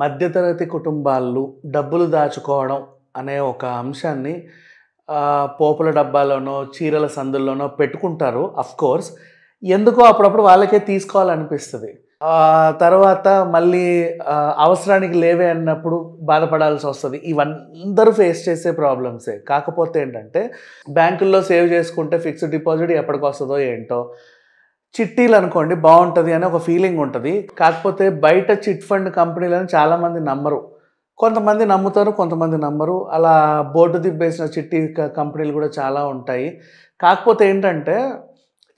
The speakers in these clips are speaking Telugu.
మధ్యతరగతి కుటుంబాలు డబ్బులు దాచుకోవడం అనే ఒక అంశాన్ని పోపుల డబ్బాలోనో, చీరల సందుల్లోనో పెట్టుకుంటారు ఆఫ్‌కోర్స్. ఎందుకో అప్పుడప్పుడు వాళ్ళకే తీసుకోవాలనిపిస్తది. తర్వాత మళ్ళీ అవసరానికి లేవే అన్నప్పుడు బాధపడాల్సొస్తది. ఇవందరూ ఫేస్ చేసే ప్రాబ్లమ్సే. కాకపోతే ఏంటంటే బ్యాంకుల్లో సేవ్ చేసుకుంటే ఫిక్స్డ్ డిపాజిట్ ఎప్పటికొస్తదో ఏంటో. చిట్టీలనుకోండి బావుంటది అని ఒక ఫీలింగ్ ఉంటది. కాకపోతే బయట చిట్ ఫండ్ కంపెనీలని చాలామంది నమ్మరు. కొంతమంది నమ్ముతారు, కొంతమంది నమ్మరు. అలా బోర్డు దిబ్బేసిన చిట్టి కంపెనీలు కూడా చాలా ఉంటాయి. కాకపోతే ఏంటంటే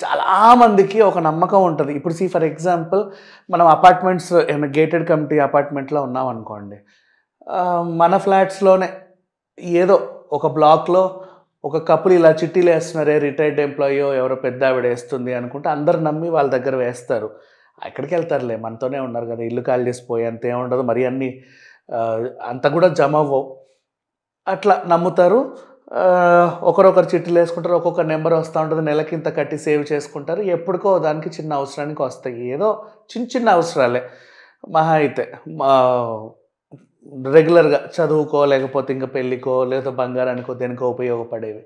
చాలామందికి ఒక నమ్మకం ఉంటది. ఇప్పుడు ఫర్ ఎగ్జాంపుల్ మనం అపార్ట్మెంట్స్ ఏమైనా గేటెడ్ కమ్యూనిటీ అపార్ట్మెంట్‌లో ఉన్నామనుకోండి. మన ఫ్లాట్స్‌లోనే ఏదో ఒక బ్లాక్‌లో ఒక కపుల్ ఇలా చిట్టీలేస్తున్నారే రిటైర్డ్ ఎంప్లాయీయో ఎవరో పెద్దావిడ ఏస్తుంది అనుకుంటే అందరూ నమ్మి వాళ్ళ దగ్గర వేస్తారు. ఎక్కడికెళ్తారులే మనతోనే ఉన్నారు గదా! ఇల్లు ఖాళీ చేసి పోయేంత ఏముండదు. మరి అన్నీ అంత కూడా జమవ్వవు. అట్లా నమ్ముతారు. ఒకరొకరు చిట్టీలేసుకుంటారు. ఒక్కొక్క నంబర్ వస్తా ఉంటది. నెలకింత కట్టి సేవ్ చేసుకుంటారు. ఎప్పటికో దానికి చిన్న అవసరానికి వస్తాయి. ఏదో చిన్న చిన్న అవసరాలే. మహా అయితే మా రెగ్యులర్‌గా చదువుకో, లేకపోతే ఇంక పెళ్ళికో, లేదా బంగారానికో, దేనికో ఉపయోగపడేవి.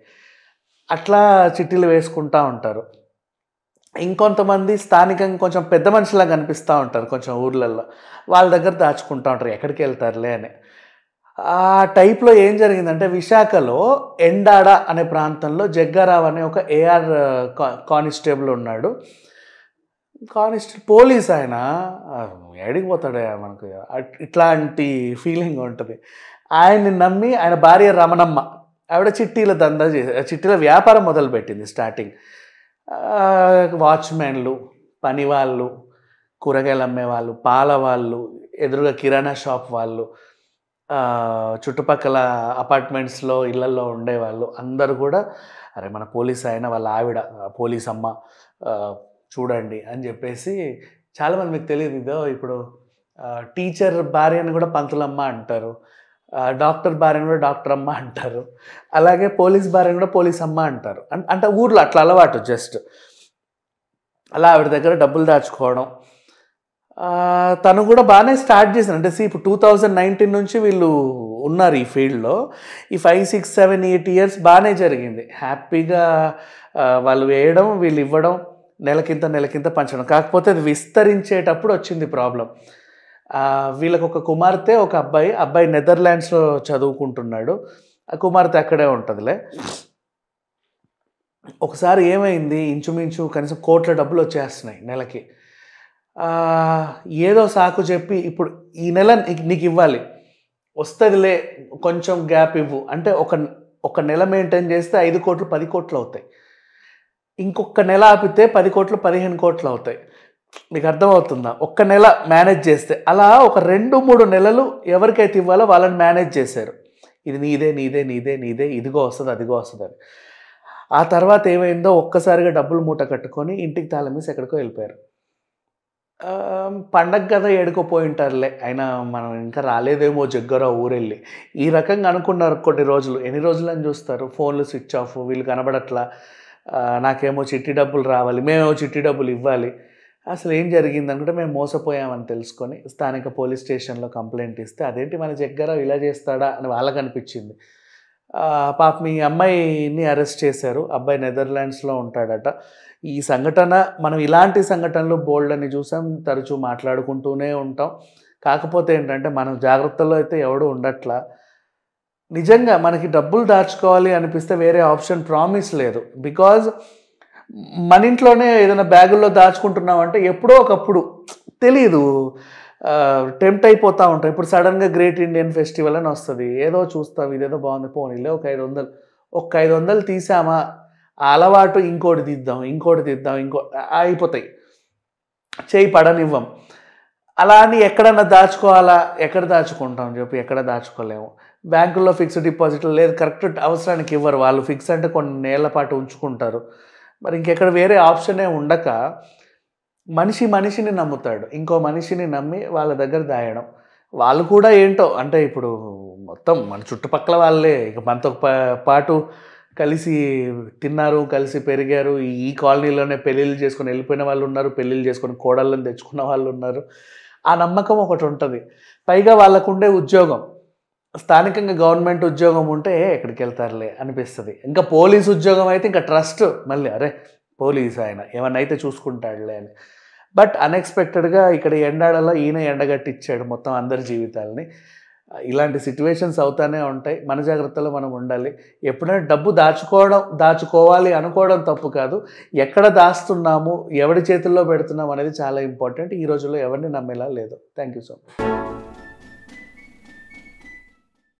అట్లా చిట్టీలు వేసుకుంటా ఉంటారు. ఇంకొంతమంది స్థానికంగా కొంచెం పెద్ద మనిషిలాగా కనిపిస్తా ఉంటారు కొంచెం ఊర్లల్లో. వాళ్ళ దగ్గర దాచుకుంటా ఉంటారు. ఎక్కడికెళ్తారులే అని. ఆ టైప్‌లో ఏం జరిగిందంటే విశాఖలో ఎండాడ అనే ప్రాంతంలో జగ్గారావు అనే ఒక ఏఆర్ కానిస్టేబుల్ ఉన్నాడు. పోలీస్ ఆయన. ఏడికి పోతాడయ్యా మనకు ఇట్లాంటి ఫీలింగ్ ఉంటది. ఆయన్ని నమ్మి ఆయన భార్య రమణమ్మ. ఆవిడ చిట్టీల దందా చిట్టీల వ్యాపారం మొదలుపెట్టింది స్టార్టింగ్. వాచ్‌మెన్‌లు, పనివాళ్ళు, కూరగాయలు అమ్మేవాళ్ళు, పాల వాళ్ళు, ఎదురుగా కిరాణా షాప్ వాళ్ళు, చుట్టుపక్కల అపార్ట్మెంట్స్‌లో, ఇళ్లల్లో ఉండేవాళ్ళు అందరూ కూడా అరే! మన పోలీస్ ఆయన వాళ్ళ ఆవిడ పోలీసమ్మ చూడండి అని జెప్పేసి చాలామంది మీకు తెలీదు ఇదో ఇప్పుడు టీచర్ భార్యని గూడా పంతులమ్మ అంటారు. డాక్టర్ భార్యని గూడా డాక్టరమ్మ అంటారు. అలాగే పోలీస్ భార్యని గూడా పోలీసమ్మ అంటారు. అంటే ఊర్లో అట్లా అలవాటు జస్ట్. అలా ఆవిడ దగ్గర డబ్బులు దాచుకోవడం. తను గూడా బానే స్టార్ట్ చేశారు. అంటే ఇప్పుడు 2019 నుంచి వీళ్ళు ఉన్నారు ఈ ఫీల్డ్‌లో. ఈ 5, 6, 7, 8 ఇయర్స్ బానే జరిగింది. హ్యాపీగా వాళ్ళు వేయడం, వీళ్ళు ఇవ్వడం, నెలకింత నెలకింత పంచడం. కాకపోతే అది విస్తరించేటప్పుడు వచ్చింది ప్రాబ్లమ్. వీళ్ళకొక కుమార్తె, ఒక అబ్బాయి. అబ్బాయి నెదర్లాండ్స్‌లో చదువుకుంటున్నాడు. ఆ కుమార్తె అక్కడే ఉంటదిలే. ఒకసారి ఏమైంది ఇంచుమించు కనీసం కోట్ల డబ్బులొచ్చేస్తున్నాయి నెలకి. ఏదో సాకు చెప్పి ఇప్పుడు ఈ నెల నీకివ్వాలి. వస్తదిలే కొంచెం గ్యాప్ ఇవ్వు. అంటే ఒక నెల మెయింటైన్ చేస్తే 5,00,00,000, 10,00,00,000 అవుతాయి. ఇంకొక నెల ఆపితే 10,00,00,000, 15,00,00,000 అవుతాయి. మీకు అర్థమవుతుందా? ఒక్క నెల మేనేజ్ చేస్తే. అలా ఒక 2, 3 నెలలు ఎవరికైతే ఇవ్వాలో వాళ్ళని మేనేజ్ చేశారు. ఇది నీదే, నీదే, నీదే, నీదే. ఇదిగో వస్తది, అదిగో వస్తదని. ఆ తర్వాత ఏమైందో ఒక్కసారిగా డబ్బులు మూట కట్టుకొని ఇంటికి తాళం వేసి ఎక్కడికో వెళ్ళిపోయారు. పండగ గదా! ఏడికో పోయుంటారులే. అయినా మనం ఇంకా రాలేదేమో జగ్గారావు ఊరెళ్ళి. ఈ రకంగా అనుకున్నారు కొన్ని రోజులు. ఎన్ని రోజులని చూస్తారు? ఫోన్‌లు స్విచ్ ఆఫ్. వీళ్ళు కనబడట్లా. నాకేమో చిట్టి డబ్బులు రావాలి. మేమేమో చిట్టి డబ్బులు ఇవ్వాలి. అసలేం జరిగిందనుకుంటే మేము మోసపోయామని తెలుసుకొని స్థానిక పోలీస్ స్టేషన్‌లో కంప్లెయింట్ ఇస్తే అదేంటి మన జగ్గారావు ఇలా చేస్తాడా అని వాళ్ళకనిపించింది. పాపం ఈ అమ్మాయిని అరెస్ట్ చేశారు. అబ్బాయి నెదర్లాండ్స్‌లో ఉంటాడట. ఈ సంఘటన మనం ఇలాంటి సంఘటనలు బోలెడన్ని చూసాం. తరచూ మాట్లాడుకుంటూనే ఉంటాం. కాకపోతే ఏంటంటే మనం జాగ్రత్తలో అయితే ఎవడు ఉండట్లా. నిజంగా మనకి డబ్బులు దాచుకోవాలి అనిపిస్తే వేరే ఆప్షన్ ప్రామిస్ లేదు. బికాజ్ మన ఇంట్లోనే ఏదైనా బ్యాగుల్లో దాచుకుంటున్నామంటే ఎప్పుడో ఒకప్పుడు తెలీదు. టెంప్ట్ అయిపోతా ఉంటాం. ఇప్పుడు సడెన్‌గా గ్రేట్ ఇండియన్ ఫెస్టివల్ అని వస్తది. ఏదో చూస్తాం ఇదేదో బాగుంది పోనీలే ఒక 500 ఒక్క 500 తీసామా ఆ అలవాటు ఇంకోటి తీద్దాం, ఇంకోటి తీద్దాం, అయిపోతాయి. చేయి పడనివ్వం. అలా అని ఎక్కడన్నా దాచుకోవాలా? ఎక్కడ దాచుకుంటాం చెప్పు? ఎక్కడ దాచుకోలేము. బ్యాంకుల్లో ఫిక్స్డ్ డిపాజిట్లు లేదు కరెక్ట్ అవసరానికి ఇవ్వరు. వాళ్ళు ఫిక్స్ అంటే కొన్ని ఏళ్ల పాటు ఉంచుకుంటారు. మరి ఇంకెక్కడ వేరే ఆప్షనే ఉండక మనిషిని నమ్ముతాడు. ఇంకో మనిషిని నమ్మి వాళ్ళ దగ్గర దాయడం. వాళ్ళు కూడా ఏంటో అంటే ఇప్పుడు మొత్తం మన చుట్టుపక్కల వాళ్ళే ఇక మనతో పాటు కలిసి తిన్నారు, కలిసి పెరిగారు. ఈ కాలనీలోనే పెళ్ళిళ్ళు చేసుకొని వెళ్ళిపోయిన వాళ్ళున్నారు. పెళ్ళిళ్ళు చేసుకొని కోడళ్ళని తెచ్చుకున్న వాళ్ళున్నారు. ఆ నమ్మకం ఒకటి ఉంటుంది. పైగా వాళ్ళకుండే ఉద్యోగం. స్థానికంగా గవర్నమెంట్ ఉద్యోగం ఉంటే ఎక్కడికి వెళ్తారులే అనిపిస్తుంది. ఇంకా పోలీస్ ఉద్యోగం అయితే ఇంకా ట్రస్ట్ మళ్ళీ అరే పోలీస్ ఆయన ఏమన్నా అయితే చూసుకుంటాడులే అని. బట్ అన్ఎక్స్పెక్టెడ్గా ఇక్కడ ఎండాడలో ఈయన ఎండగట్టిచ్చాడు మొత్తం అందరి జీవితాలని. ఇలాంటి సిట్యువేషన్స్ అవుతానే ఉంటాయి. మన జాగ్రత్తలో మనం ఉండాలి. ఎప్పుడైనా డబ్బు దాచుకోవాలి అనుకోవడం తప్పు కాదు. ఎక్కడ దాస్తున్నాము, ఎవడి చేతుల్లో పెడుతున్నాము అనేది చాలా ఇంపార్టెంట్. ఈ రోజుల్లో ఎవరిని నమ్మేలా లేదు. Thank you so much.